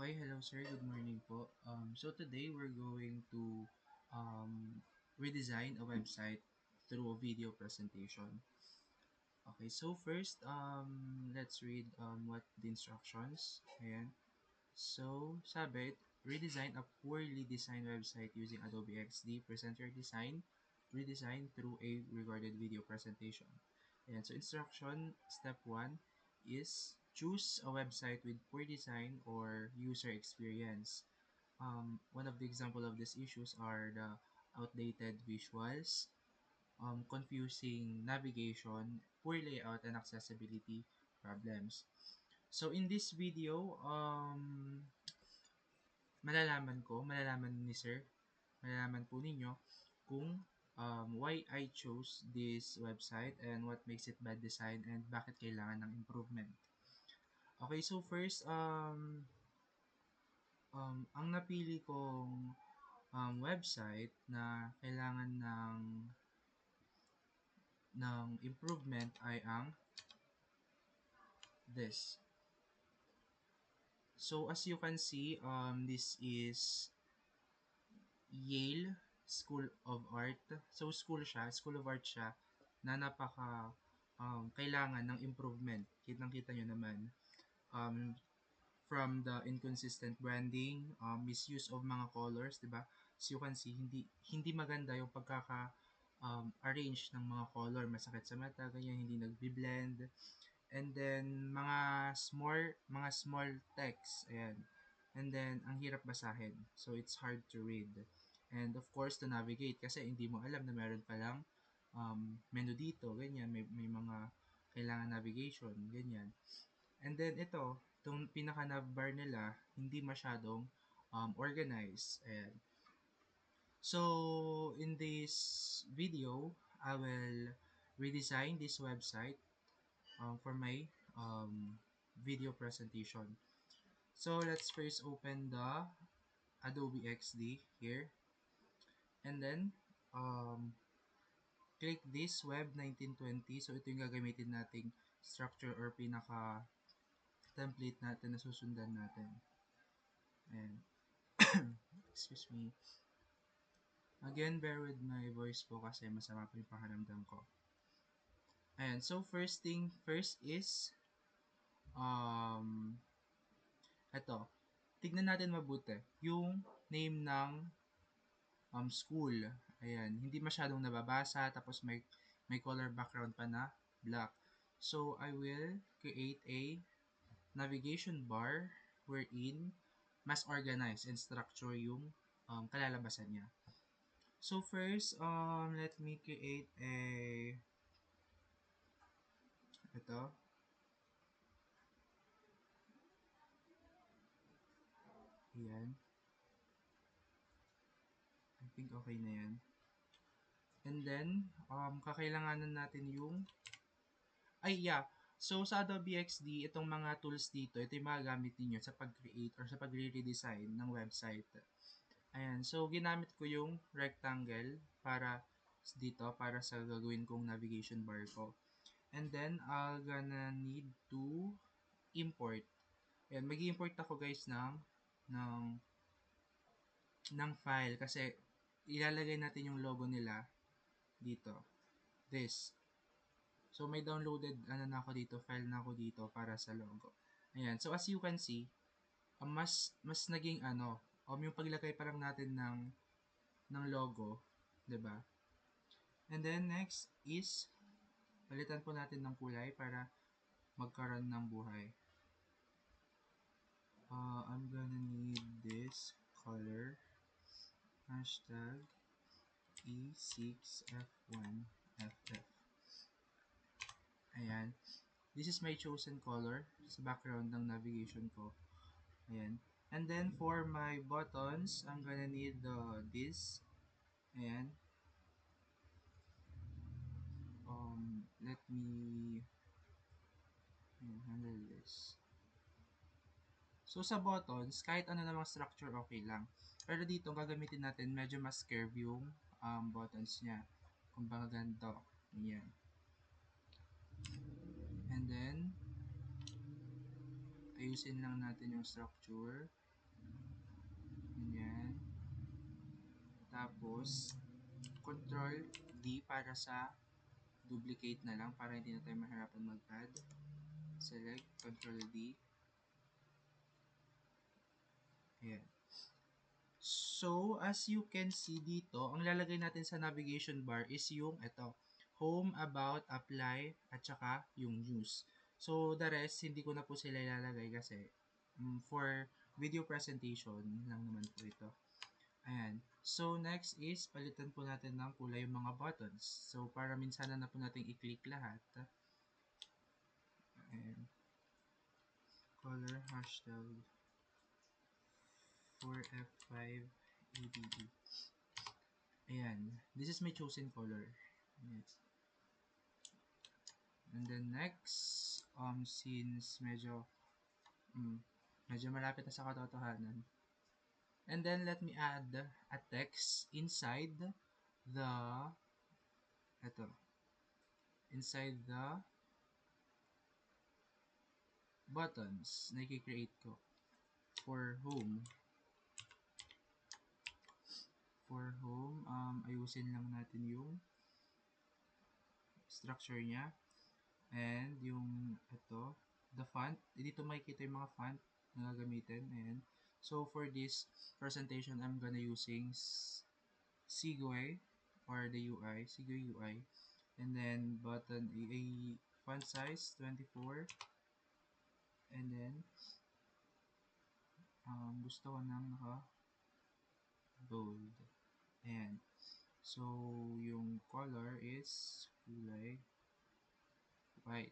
Okay, hello sir. Good morning po. So today we're going to redesign a website through a video presentation. Okay, so first let's read what the instructions. Ayan. So sabi, redesign a poorly designed website using Adobe XD. Present your design, redesign through a recorded video presentation. Ayan. So instruction step 1 is choose a website with poor design or user experience. One of the example of these issues are the outdated visuals, confusing navigation, poor layout, and accessibility problems. So in this video, malalaman ni sir, malalaman po ninyo kung why I chose this website and what makes it bad design and bakit kailangan ng improvement. Okay, so first, ang napili kong website na kailangan ng improvement ay ang this. So as you can see, this is Yale School of Art. So School of Art siya na napaka kailangan ng improvement. Kitang-kita nyo naman. Um, from the inconsistent branding, misuse of mga colors, 'di ba? So you can see hindi maganda yung pagkaka arrange ng mga color, masakit sa mata, ganyan, hindi nagbi-blend. And then mga small text, ayan. And then ang hirap basahin. So it's hard to read. And of course to navigate kasi hindi mo alam na meron palang menu dito, ganyan, may mga kailangan navigation, ganyan. And then itong pinaka navbar nila, hindi masyadong organized. Ayan. So, in this video, I will redesign this website for my video presentation. So, let's first open the Adobe XD here. And then, um, click this Web 1920. So, ito yung gagamitin nating structure or pinaka template natin na susundan natin. And excuse me. Again, bear with my voice po kasi masama po yung pakiramdam ko. Ayan, so first thing first is um eto. Tignan natin mabuti yung name ng school. Ayan, hindi masyadong nababasa tapos may color background pa na black. So I will create a navigation bar wherein mas organized and structure yung kalalabasan niya. So first, let me create ito. Ayan. I think okay na yan. And then, kakailanganan natin yung, So, sa Adobe XD, itong mga tools dito, ito yung magagamit ninyo sa pag-create or sa pag-redesign ng website. Ayan. So, ginamit ko yung rectangle para sa gagawin kong navigation bar ko. And then, I'm gonna need to import. Ayan, mag-import ako guys ng ng file kasi ilalagay natin yung logo nila dito. This. So may downloaded na ako dito, file na ako dito para sa logo. Ayan. So as you can see, mas naging yung paglagay pa lang natin ng logo, 'di ba? And then next is palitan po natin ng kulay para magkaroon ng buhay. I'm gonna need this color hashtag E6F1FF. Ayan. This is my chosen color sa background ng navigation ko. Ayan. And then for my buttons, I'm gonna need this. Ayan. Let me handle this. So sa buttons, kahit ano namang structure okay lang. Pero dito gagamitin natin medyo mas curve yung buttons niya. Kumbaga ganito. Ayan. And then ayusin lang natin yung structure. Tapos, Control D para sa duplicate na lang para hindi na tayo mahirapan mag-add. Select, Control D. Ayan. So, as you can see dito, ang lalagay natin sa navigation bar is yung ito, home, about, apply, at saka yung news. So, the rest, hindi ko na po sila ilalagay kasi for video presentation lang naman po ito. Ayan. So, next is, palitan po natin ng kulay yung mga buttons. So, para minsan na po natin i-click lahat. Ayan. Color, hashtag, 4F5 ABE. Ayan. This is my chosen color. Ayan. And then next, since medyo malapit na sa katotohanan. And then let me add a text the, ito, inside the buttons na i-create ko for home. For home, ayusin lang natin yung structure niya. And yung ito, the font, dito makikita yung mga font na gagamitin. Ayan. So for this presentation, I'm gonna using Sigway or the UI, Sigway UI. And then button, a font size 24. And then gusto ko nang naka bold. Ayan. So yung color is kulay white.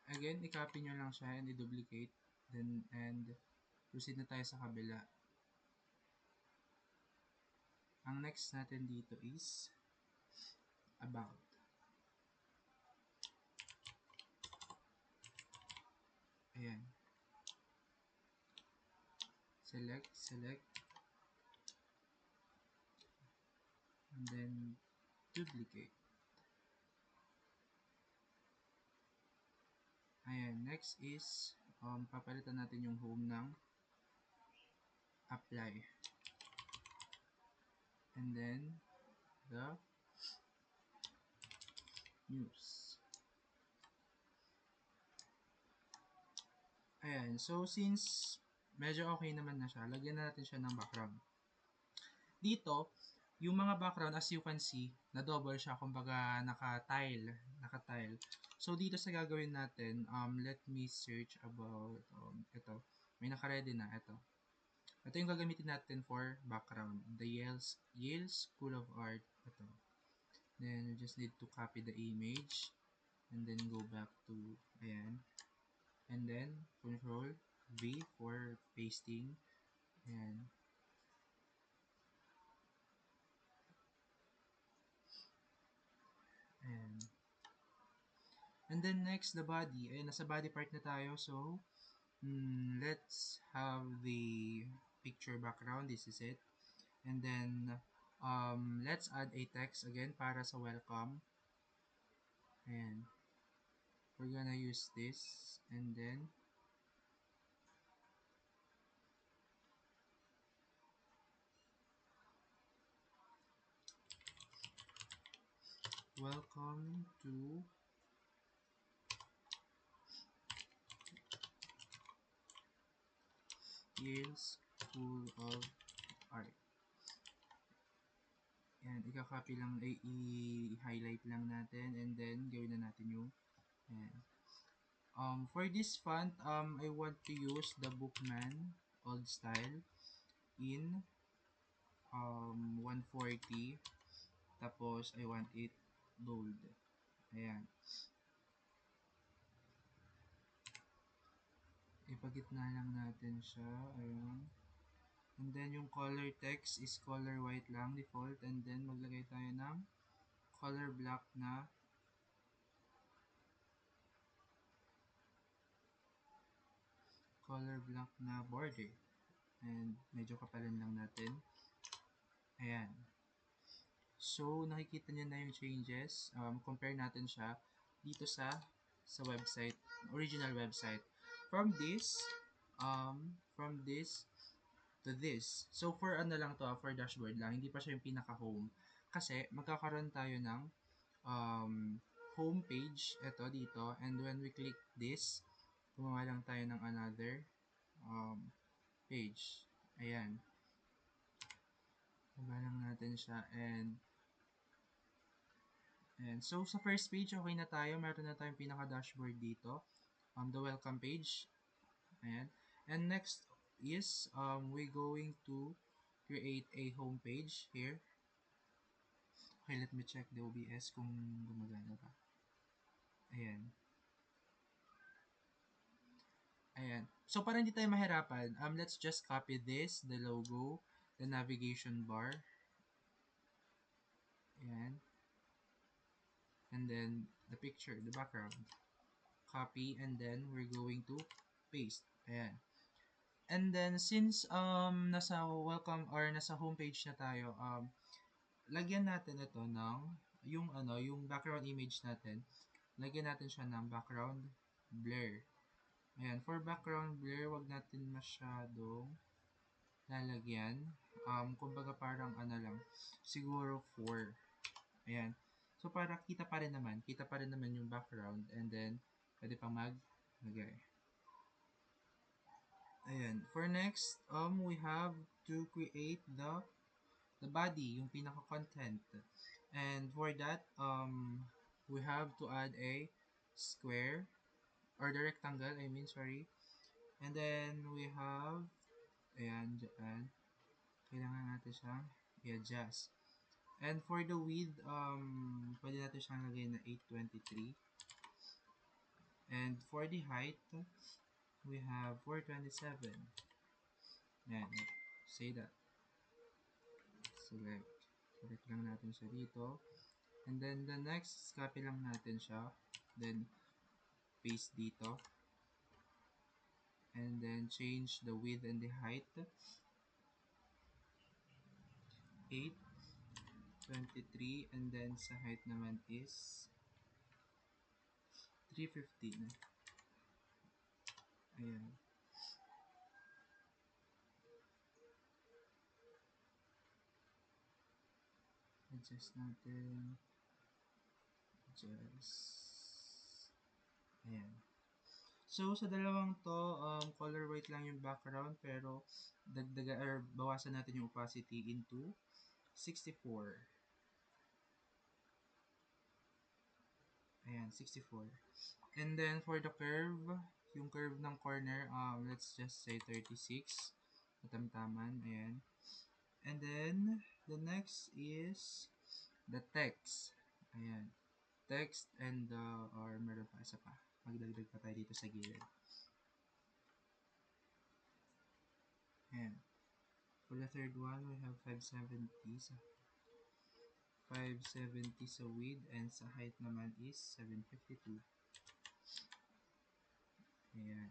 Again, i-copy nyo lang siya and i-duplicate. Then, and proceed na tayo sa kabila. Ang next natin dito is about. Ayan. Select, and then duplicate. Ayan, next is papalitan natin yung home ng apply. And then the news. Ayan, so since medyo okay naman na siya, lagyan natin siya ng background. Dito, yung mga background, as you can see, na-double siya, kumbaga naka-tile. So, dito sa gagawin natin, let me search about, ito, may naka-ready na, ito. Ito yung gagamitin natin for background, the Yale School of Art, ito. Then, you just need to copy the image, and then go back to, ayan. And then, Control V for pasting, ayan. Ayan. And then next, the body. Ayan, nasa body part na tayo. So, let's have the picture background. This is it. And then, let's add a text again para sa welcome. Ayan. We're gonna use this. And then, welcome to Yale School of Art. Ayan, i-copy lang, i-highlight lang natin, and then gawin na natin yung, ayan. For this font, I want to use the Bookman old style in 140. Tapos, I want it bold. Ayan. Ipagitna lang natin siya. Ayan. And then, yung color text is color white lang, default. And then, maglagay tayo ng color black na border. And medyo kapalan lang natin. Ayan. So, nakikita niyo na yung changes. Compare natin siya dito sa website, original website. From this, from this to this. So, for ano lang to, for dashboard lang, hindi pa siya yung pinaka-home. Kasi, magkakaroon tayo ng home page, ito dito. And when we click this, gumawa lang tayo ng another page. Ayan. Baba lang natin siya. And so, sa first page, okay na tayo. Meron na tayong pinaka-dashboard dito. The welcome page. Ayan. And next is, we're going to create a home page here. Okay, let me check the OBS kung gumagana ba. Ayan. Ayan. So, para hindi tayo mahirapan, let's just copy this, the logo, the navigation bar. Ayan. And then, the picture, the background. Copy, and then, we're going to paste. Ayan. And then, since, nasa welcome, or nasa homepage na tayo, lagyan natin ito ng, yung background image natin, lagyan natin siya ng background blur. Ayan, for background blur, wag natin masyadong lalagyan. Kumbaga parang ano lang, siguro 4. Ayan. So, para kita pa rin naman yung background, and then, pwede pa maglagay. Ayan. For next, we have to create the body, yung pinaka-content. And for that, we have to add a square, or the rectangle, I mean, sorry. And then, we have, ayan, dyan. Kailangan natin siyang i-adjust. And for the width, pwede natin siyang lagay na 823. And for the height, we have 427. Ayan, say that. Select. Select lang natin siya dito. And then the next, copy lang natin siya. Then, paste dito. And then, change the width and the height. 823. And then, sa height naman is 315. Ayan. Adjust natin. Adjust. Ayan. So, sa dalawang to, color white lang yung background, pero dagdaga or bawasan natin yung opacity into 64. Ayan, 64. And then, for the curve, yung curve ng corner, let's just say 36. Matamtaman, ayan. And then, the next is the text. Ayan. Text and, or meron pa, isa pa. Magdagdag pa tayo dito sa gilid. Ayan. For the third one, we have 570. 570 sa width, and sa height naman is 752. Ayan.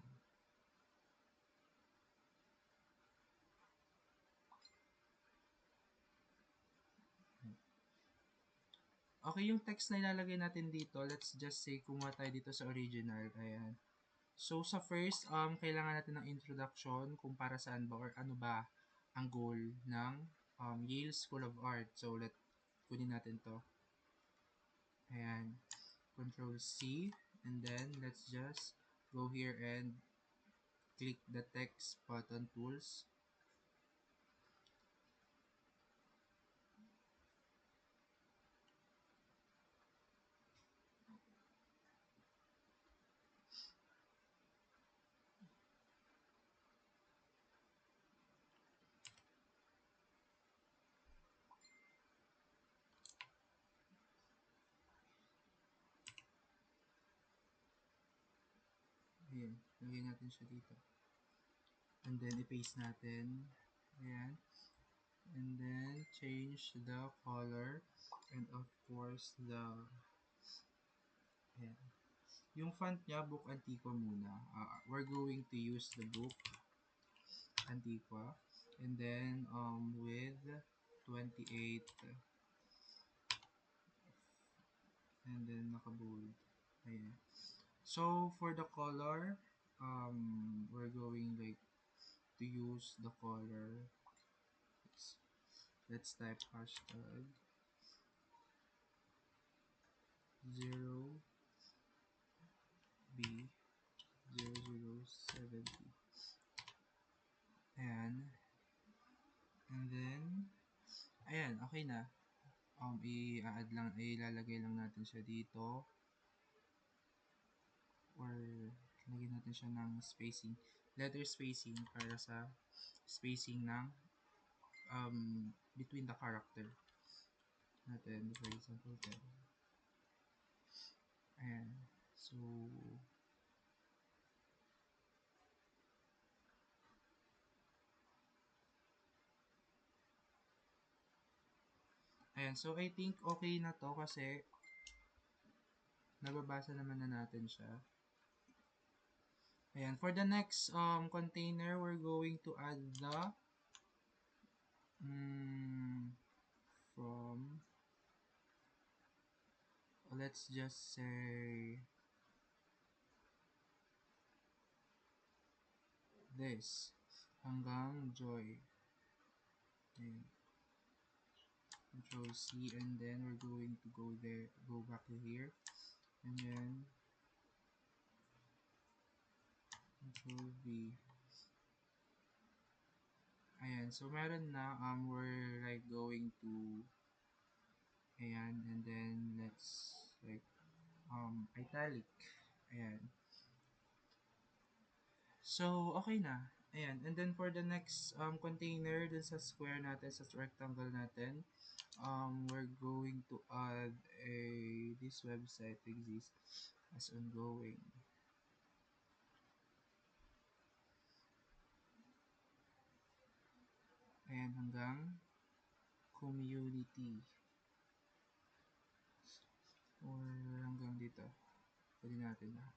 Okay, yung text na ilalagay natin dito, let's just say kumuha tayo dito sa original. Ayan. So, sa first, kailangan natin ng introduction kung para saan ba or ano ba ang goal ng Yale School of Art. So, kunin natin to. Ayan. Control C. And then, let's just go here and click the text button tools. Ayan. Lagyan natin siya dito. And then, i-paste natin. Ayan. And then, change the color. And of course, ayan. Yung font niya, Book Antiqua muna. We're going to use the Book Antiqua. And then, with 28 and then naka-bold. Ayan. So, for the color, we're going like to use the color. Let's type hashtag 0B0070. Ayan. And then, ayan, okay na. I-add lang, ilalagay lang natin siya dito. Or, lagyan natin siya ng spacing. Letter spacing para sa spacing ng between the character natin. For example, 10. Ayan. So, ayan. So, I think okay na to kasi nababasa naman na natin siya. Ayan. For the next container, we're going to add the from, let's just say this hanggang joy. Ayan. Control C, and then we're going to go back to here, and then Control V. Ayan, so meron na, we're like going to, ayan, and then let's like, italic. Ayan. So, okay na. Ayan, and then for the next container, dun sa square natin, sa rectangle natin, we're going to add this website exists as ongoing. Ayan, hanggang community. Or hanggang dito. Pwede natin na.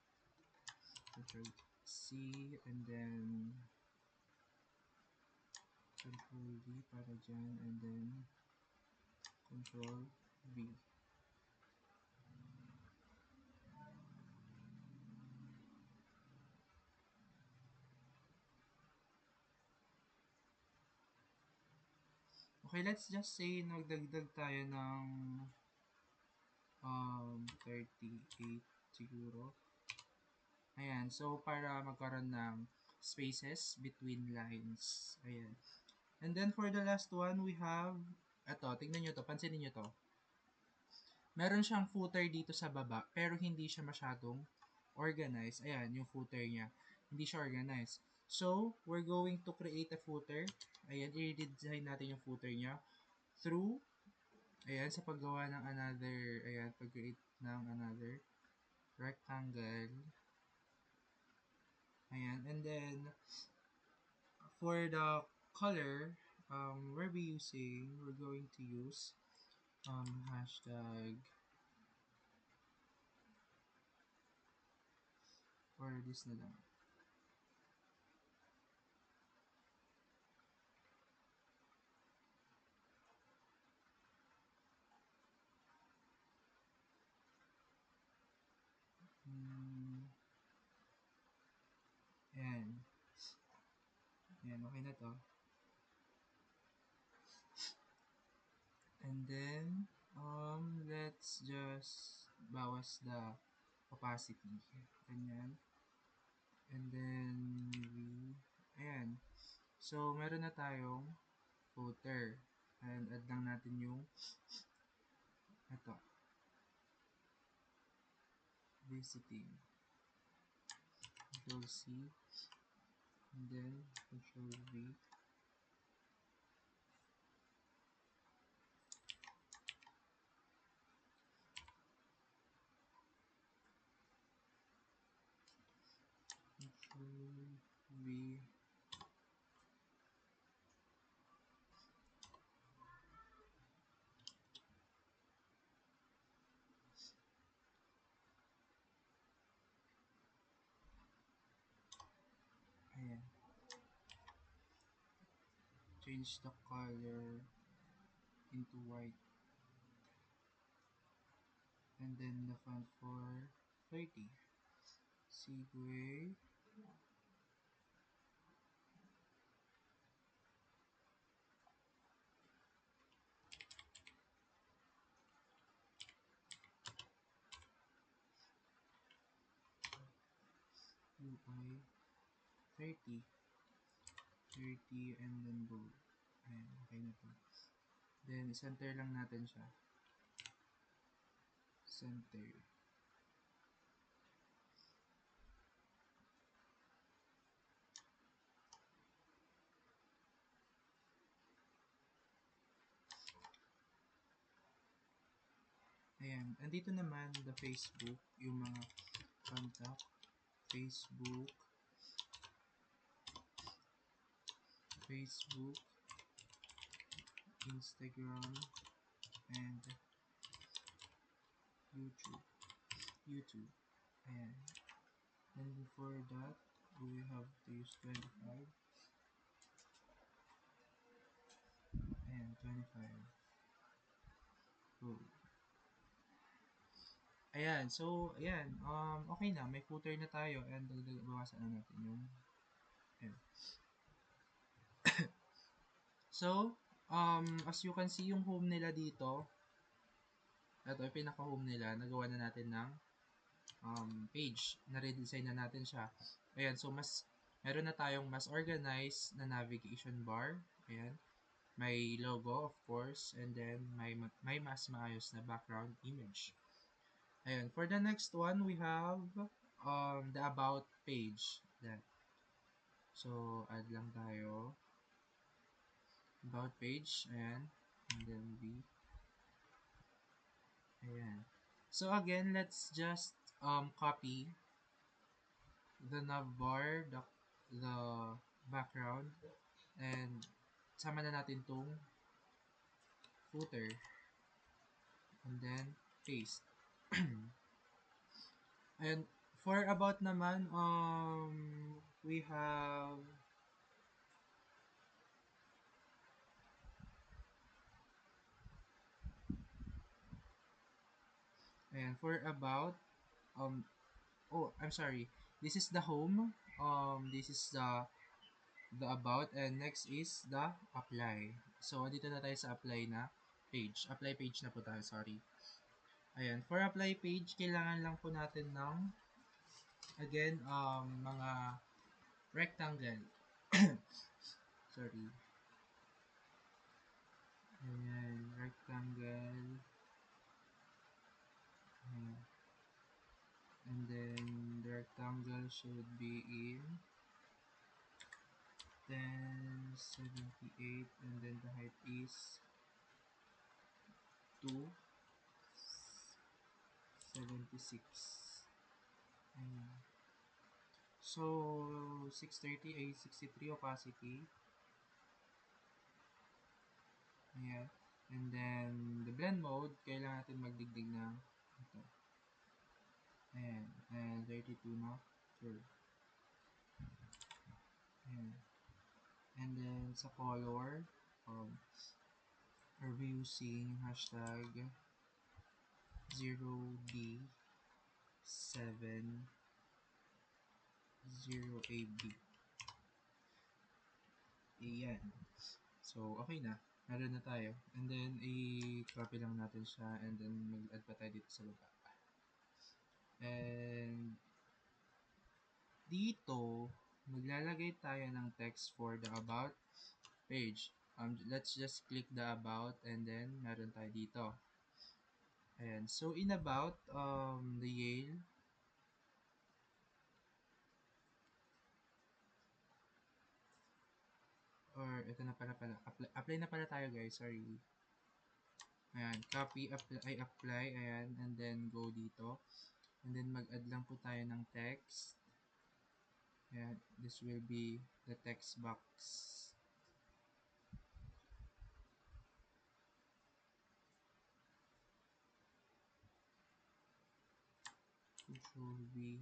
Control C, and then Control V para dyan, and then Control V. Okay, let's just say nagdagdag tayo ng 38 siguro. Ayan, so para magkaroon ng spaces between lines. Ayan. And then for the last one, we have, eto, tingnan nyo to, pansinin nyo to. Meron siyang footer dito sa baba, pero hindi siya masyadong organized. Ayan, yung footer niya. Hindi siya organized. So, we're going to create a footer. Ayan, i-redesign natin yung footer niya through, ayan, sa paggawa ng another, ayan, pag-create ng another rectangle. Ayan, and then, for the color, we're going to use, hashtag, or this na lang. Ayan. Ayan, okay na to. And then, let's just bawas the opacity. Ganyan. And then, ayan. So, meron na tayong footer. And add lang natin yung, ito, visiting. Control C. And then, Control V. Control V. Ayan. Change the color into white. And then the font for 30. Segway. UI 30. 30 and then bold. Ayan, okay na to. Then, center lang natin siya. Center. Ayan. Andito naman the Facebook, yung mga contact. Facebook. Facebook. Instagram. And YouTube. YouTube. Ayan. And for that, we have to use 25. Ayan, 25. Cool. Ayan, so, ayan, okay na, may footer na tayo and bawasan na natin yung, ayan. So, as you can see, yung home nila dito, ito yung pinaka-home nila, nagawa na natin ng page, na-redesign na natin siya. Ayan, so meron na tayong mas organized na navigation bar, ayan, may logo, of course, and then may mas maayos na background image. Ayan, for the next one, we have the about page. That. So, add lang tayo. About page, ayan, and then ayan. So, again, let's just copy the navbar, the background, and sama na natin tong footer, and then paste. And for about naman, we have, and for about, um, oh, I'm sorry, this is the home, this is the about, and next is the apply. So, dito na tayo sa apply na page. Apply page na po tayo, sorry. Ayan, for apply page, kailangan lang po natin ng, again, mga rectangle. Sorry. Ayan, rectangle. Ayan. And then, the rectangle should be in 1078, and then the height is 276. Ayan. So, 630 ay 63 opacity. Ayan. And then, the blend mode, kailangan natin magdigdig ng ito. Ayan. And 32 na curve. Ayan. And then, sa color, are we using hashtag 0D70AB. Ayan. So, okay na. Meron na tayo. And then, i-copy lang natin siya and then mag-add pa tayo dito sa baba. And dito, maglalagay tayo ng text for the about page. Let's just click the about and then meron tayo dito. Ayan. So, in about, the Yale, or ito na pala, apply na pala tayo guys, sorry. Ayan, copy, apply, ayan, and then go dito. And then mag-add lang po tayo ng text. Ayan, this will be the text box. Control V.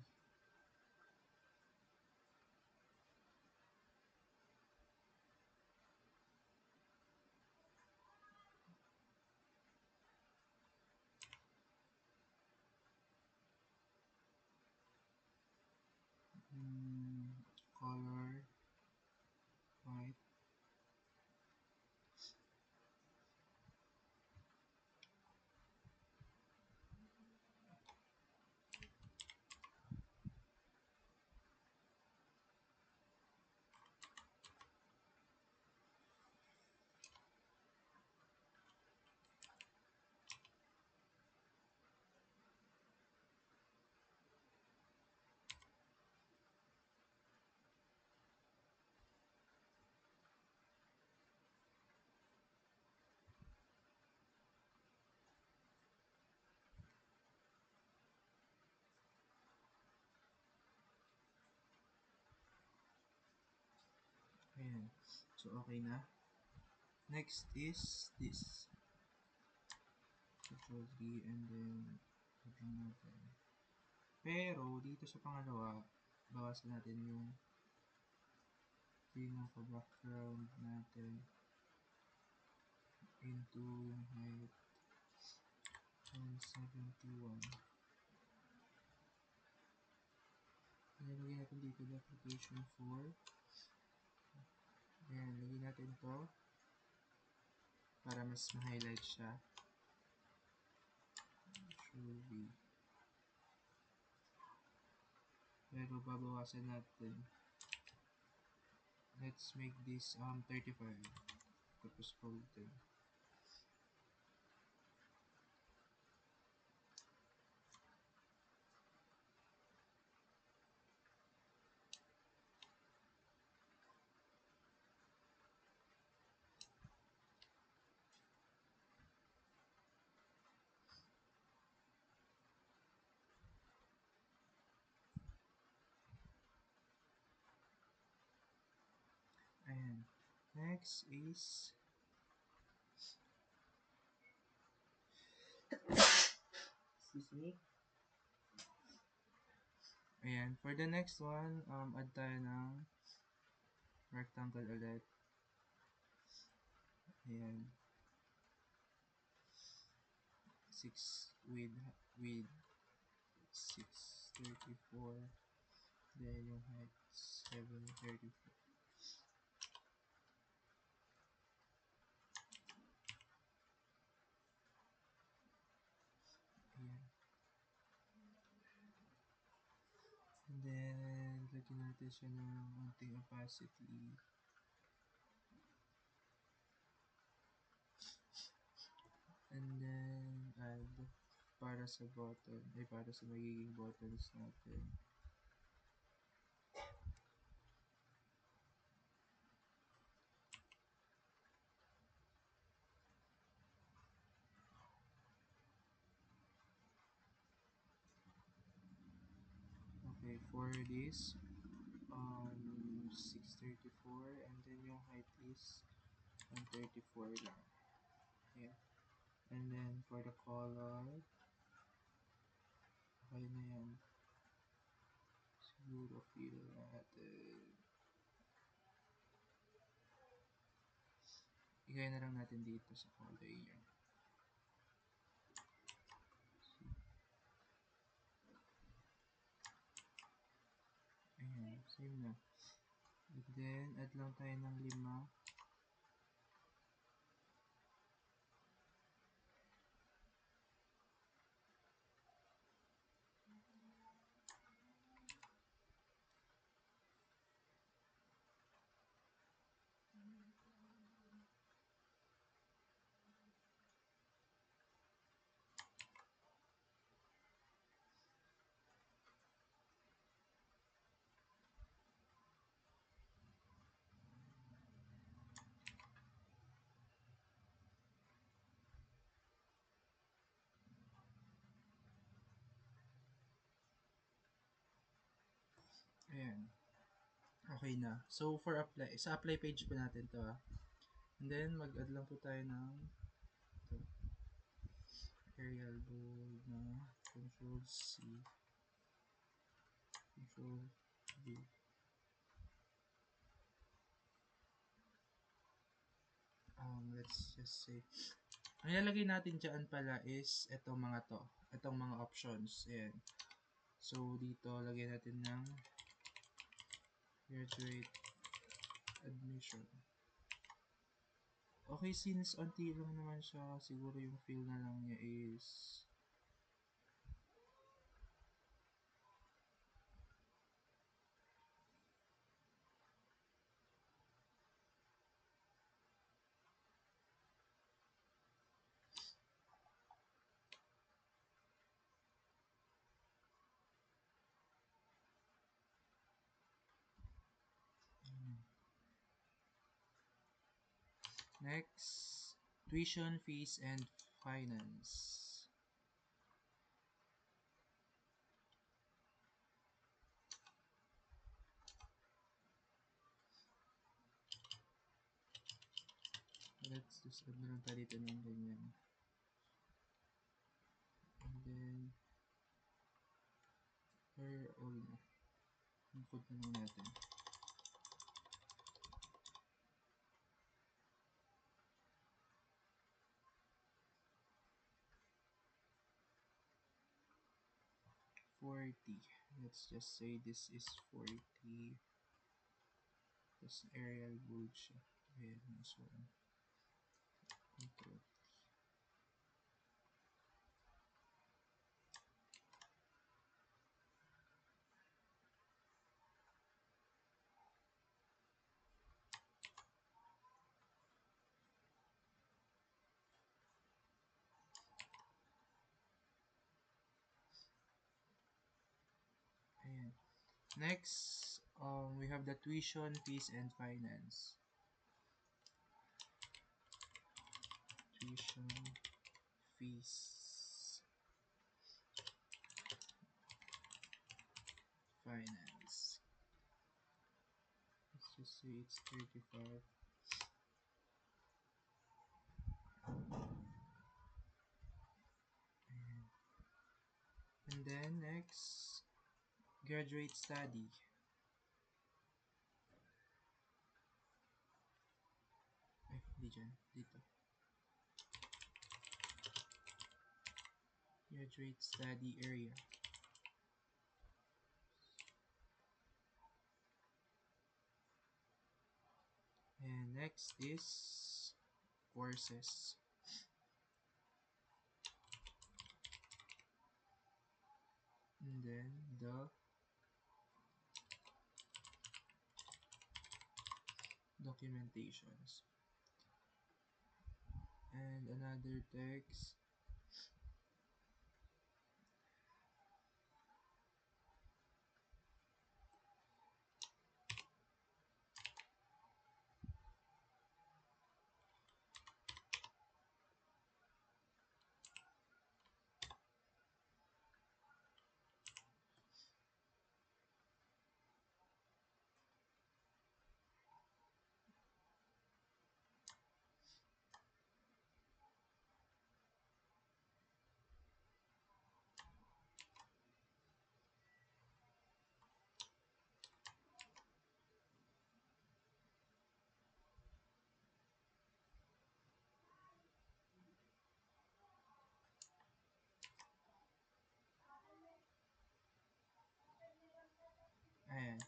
Ayan. So, okay na. Next is this. Control 3 and then lagyan natin. Pero, dito sa pangalawa, bawasan natin yung pinaka-background natin into yung height 171. Nilagay natin dito the application for. Ayan, lagyan natin to para mas ma-highlight siya. Should be. Pero babawasan natin. Let's make this 35. Tapos folded. Ayan. Next is excuse me. Ayan. For the next one, add tayo ng rectangle ulit. Ayan. 6 with 634. Then yung height 734. Ayan. And then, lagyan natin siya ng unting opacity. And then, add para sa button, para sa magiging buttons natin. Okay, for this, 634 and then yung height is 134 lang. Yeah. And then for the color, okay na yan. Siguro fill natin. Igay na lang natin dito sa color niya. Ayan, same na. And then, add lang tayo ng 5. Ayan. Okay na. So, for apply, sa apply page pa natin to And then, mag-add lang po tayo ng ito, Arial bold na Control C, Control V. Let's just say, ang ilalagay natin dyan pala is itong mga to. Itong mga options. Ayan. So, dito, lagyan natin ng graduate admission. Okay, since onti lang naman siya, siguro yung fill na lang niya is next, tuition fees and finance. let's just add na lang tayo dito ng ganyan. And then, where all na? Ang code na lang natin. $40. Let's just say this is $40. Tapos aerial board siya. Ayan, this one. Control. Ayan. Next, we have the tuition, fees, and finance. Tuition, fees, finance. Let's just say it's 35. And then next, graduate study. Ay, hindi dyan. Dito. Graduate study area. And next is courses. And then the documentations. And another text. Ayan.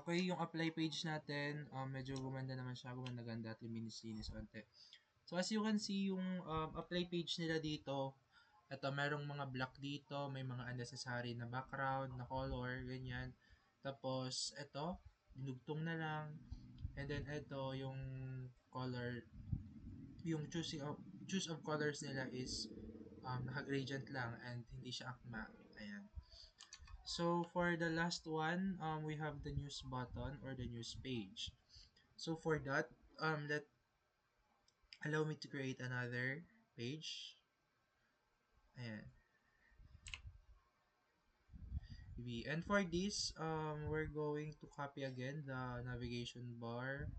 Okay, yung apply page natin, medyo gumanda naman siya, gumanda-ganda at linis-linis konti. So as you can see, yung apply page nila dito, ito, merong mga black dito, may mga unnecessary na background, na color, ganyan. Tapos, ito, dinugtong na lang. And then, ito, yung color, yung choose of colors nila is naka-gradient lang and hindi siya akma. Ayan. So, for the last one, we have the news button or the news page. So, for that, allow me to create another page. Ayan. And for this, we're going to copy again the navigation bar,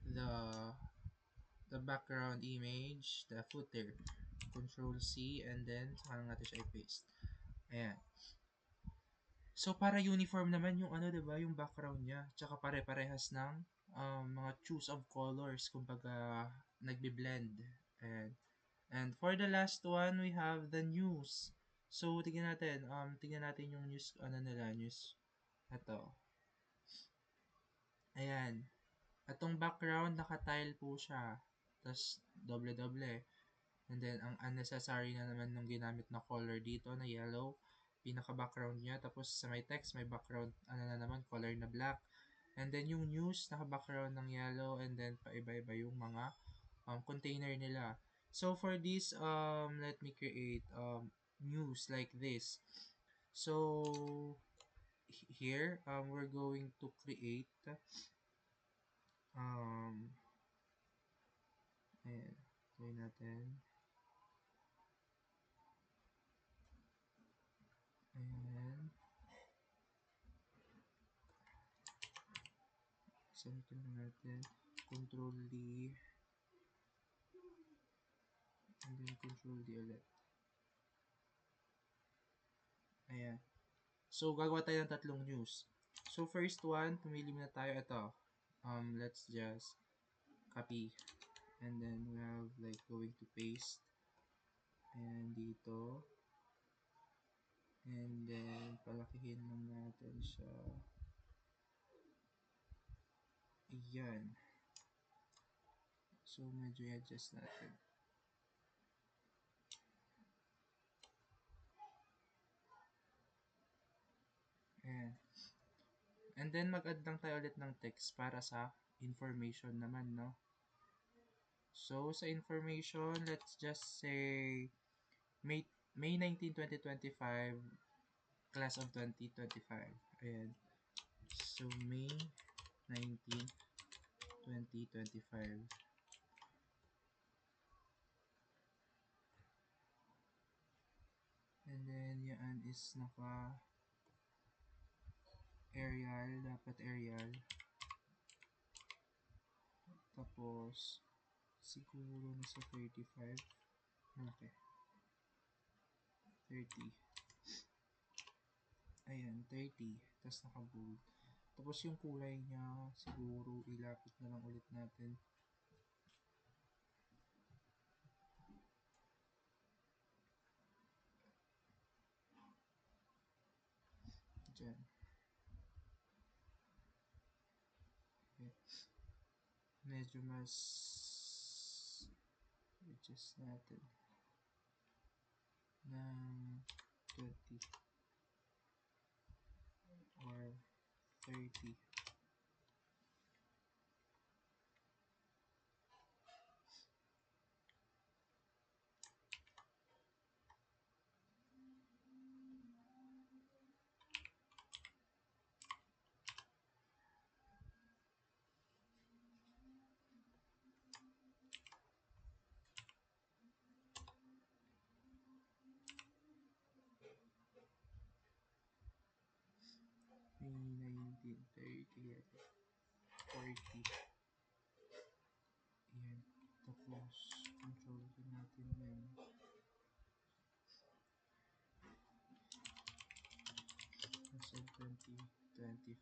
the the background image, the footer. Control C, and then saka lang natin siya i-paste. Ayan. So, para uniform naman yung ano, 'di ba, yung background niya. Tsaka pare-parehas ng mga choose of colors, kumbaga nagbe-blend. And for the last one, we have the news. So, tingnan natin yung news, ano nila, news. Ito. Ayan. Atong background, naka-tile po siya. Tapos, doble-doble. And then, ang unnecessary na naman nung ginamit na color dito na yellow, pinaka-background niya. Tapos, sa may text, may background, ano na naman, color na black. And then, yung news, naka-background ng yellow. And then, paiba-iba yung mga container nila. So, for this, let me create news like this. So, here, we're going to create um, ayan, try natin. Ayan. Send ko na natin. Control D, and then Control D ulit. Ayan. So, gagawa tayo ng tatlong news. So, first one, pumili muna tayo. Ito. Let's just copy. And then, we have like going to paste. Ayan, dito. And then, palakihin lang natin siya. Ayan. So, medyo i-adjust natin. Ayan. And then, mag-add lang tayo ulit ng text para sa information naman, no? So, sa information, let's just say May 19, 2025, class of 2025. Ayan. So, May 19, 2025. And then, yan is naka-Arial. Dapat Arial. Tapos, siguro nasa 35. Okay. 30. Ayan, 30. Tapos naka-bold. Tapos yung kulay niya, siguro ilapit na lang ulit natin. Diyan. Okay. Medyo mas adjust natin ng 20 or 30. May 19, 30, 40. Ayan. Tapos, control din natin yan. Nasa 20, 25.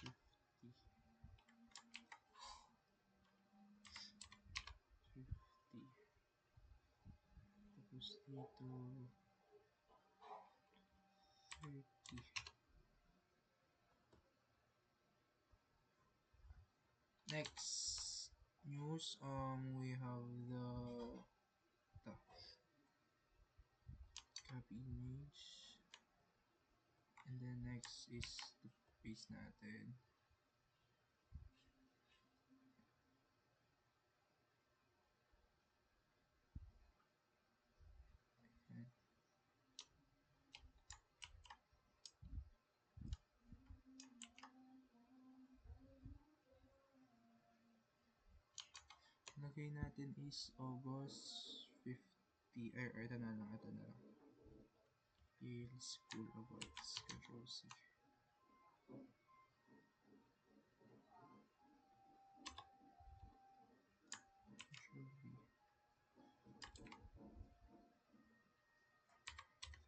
50. 50. Tapos dito, 30. Next news, we have the copy image. And then next is the paste natin. Ayan. Lagay natin is August 50. Ito na lang, ito na lang. Yale School of Arts. Control C. Control V.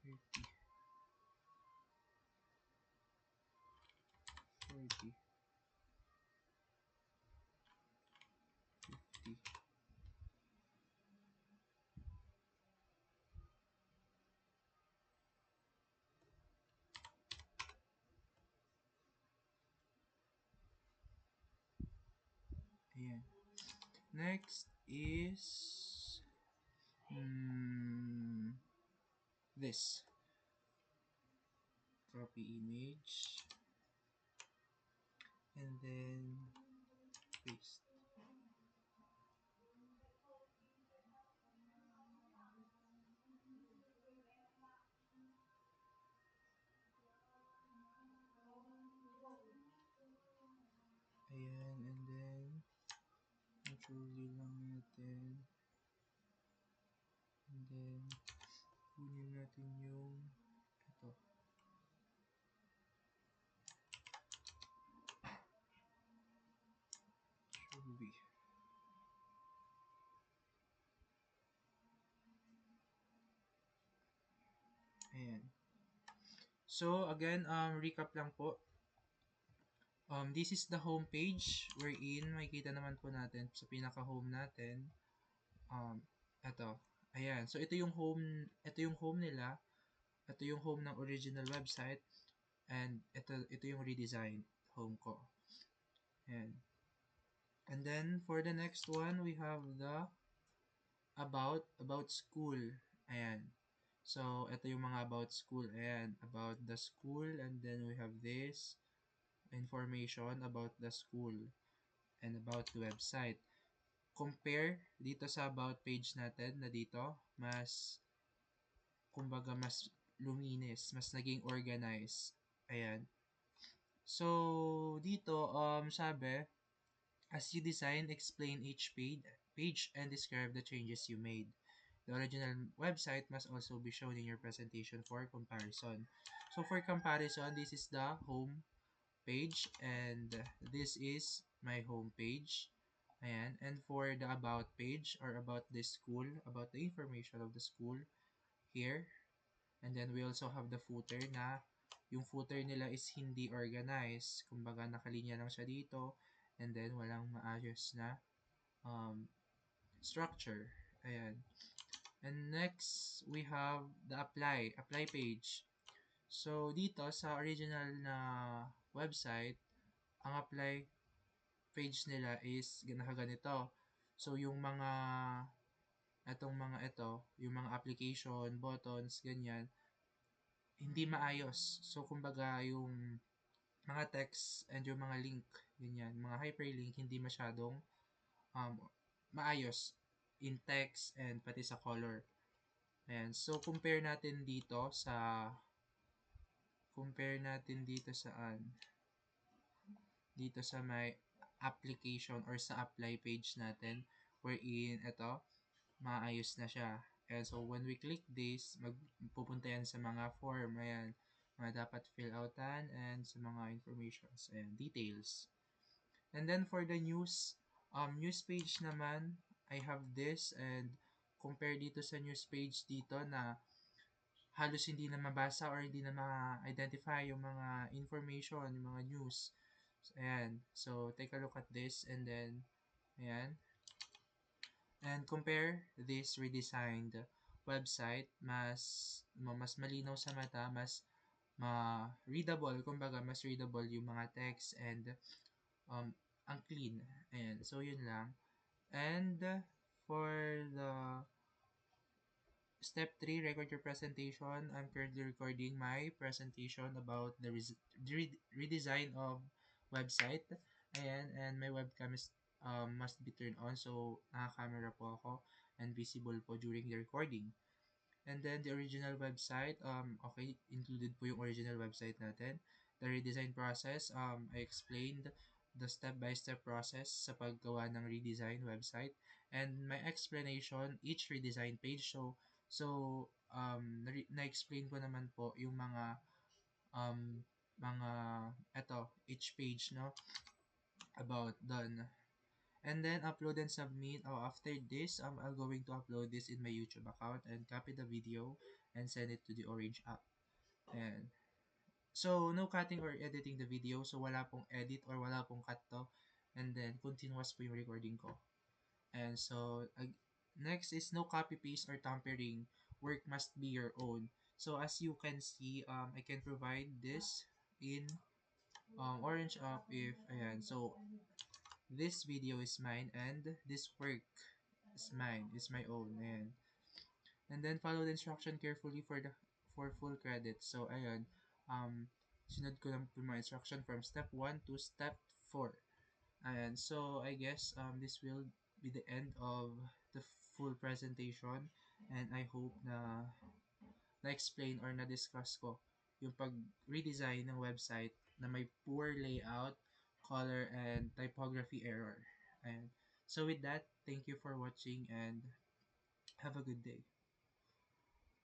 30. 40. 50. Ayan. Next is this. Copy image. And then paste. Ayan, and then control V lang natin. And then kunin natin yung ito. So again, recap lang po. This is the home page wherein makikita naman po natin sa pinaka-home natin. Um, ito. Ayan. So ito yung home nila. Ito yung home ng original website and ito yung redesigned home ko. Ayan. And then for the next one, we have the about school. Ayan. So ito yung mga about school. Ayan, about the school, and then we have this information about the school and about the website. Compare dito sa about page natin na dito, mas kumbaga mas luminis, mas naging organized. Ayan. So, dito, sabi, as you design, explain each page and describe the changes you made. The original website must also be shown in your presentation for comparison. So, for comparison, this is the home page and this is my home page. Ayan. And for the about page or about the school, about the information of the school here. And then we also have the footer na yung footer nila is hindi organized. Kumbaga nakalinya lang siya dito and then walang maayos na um, structure. Ayan. And next, we have the apply page. So, dito sa original na website, ang apply page nila is nakaganito. So, yung yung mga application, buttons, ganyan, hindi maayos. So, kumbaga, yung mga text and yung mga link, ganyan, mga hyperlink, hindi masyadong um, maayos in text and pati sa color. Ayan. So, compare natin dito saan? Dito sa may application or sa apply page natin wherein ito, maayos na siya. And so, when we click this, magpupunta yan sa mga form. Ayan, mga dapat fill outan and sa mga informations. Ayan, details. And then for the news page naman, I have this and compare dito sa news page dito na halos hindi na mabasa or hindi na ma-identify yung mga information, yung mga news. So, ayan. So, take a look at this and then, ayan. And compare this redesigned website, mas malinaw sa mata, mas readable, kumbaga mas readable yung mga text and ang clean. Ayan. So, yun lang. And for the step 3, record your presentation. I'm currently recording my presentation about the redesign of website. Ayan, and my webcam is must be turned on. So, naka-camera po ako and visible po during the recording. And then the original website, okay, included po yung original website natin. The redesign process, I explained the step-by-step process sa paggawa ng redesign website. And my explanation, each redesign page. Na-explain ko naman po yung um, mga, each page, no, about done. And then upload and submit. Oh, after this, I'm going to upload this in my YouTube account and copy the video and send it to the Orange app. And so, no cutting or editing the video. So, wala pong edit or wala pong cut to. And then, continuous po yung recording ko. And so, next is no copy paste or tampering. Work must be your own. So, as you can see, I can provide this in Orange app if, ayan. So, this video is mine and this work is mine. It's my own. And then follow the instruction carefully for full credit. So ayan, sinunod ko lang po mga instruction from step 1 to step 4. Ayan, so I guess this will be the end of the full presentation and I hope na-explain or na-discuss ko yung pag-redesign ng website na may poor layout, color, and typography error. Ayan. So with that, thank you for watching and have a good day.